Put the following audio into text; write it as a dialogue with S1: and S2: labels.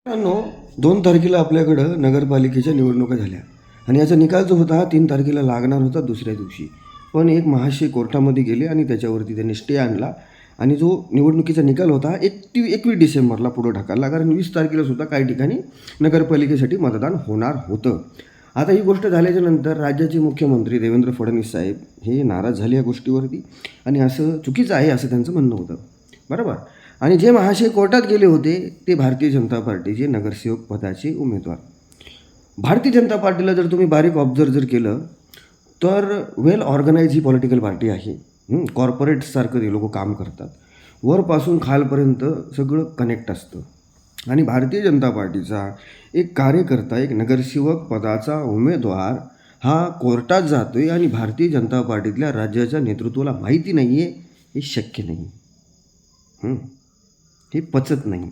S1: मित्रांनो, 2 तारखेला आपल्याकडं नगरपालिकेच्या निवडणुका झाल्या आणि याचा निकाल जो होता 3 तारखेला लागणार होता दुसऱ्या दिवशी. पण एक महाशय कोर्टामध्ये गेले आणि त्याच्यावरती त्यांनी स्टे आणला आणि जो निवडणुकीचा निकाल होता 21 डिसेंबरला पुढं ढकलला, कारण 20 तारखेला सुद्धा काही ठिकाणी नगरपालिकेसाठी मतदान होणार होतं. आता ही गोष्ट झाल्याच्या नंतर राज्याचे मुख्यमंत्री देवेंद्र फडणवीस साहेब हे नाराज झाले या गोष्टीवरती आणि असं चुकीचं आहे असं त्यांचं म्हणणं होतं. बरोबर. आणि जे महाशय कोर्टात गेले होते ते भारतीय जनता पार्टीचे नगरसेवक पदाचे उमेदवार. भारतीय जनता पार्टीला जर तुम्ही बारीक ऑब्झर्व जर केलं तर वेल ऑर्गनाइज ही पॉलिटिकल पार्टी आहे. कॉर्पोरेटसारखं ते लोक काम करतात. वरपासून खालपर्यंत सगळं कनेक्ट असतं. आणि भारतीय जनता पार्टीचा एक कार्यकर्ता, एक नगरसेवक पदाचा उमेदवार हा कोर्टात जातो आहे आणि भारतीय जनता पार्टीतल्या राज्याच्या नेतृत्वाला माहिती नाही आहे, हे शक्य नाही. हे पचत नाही.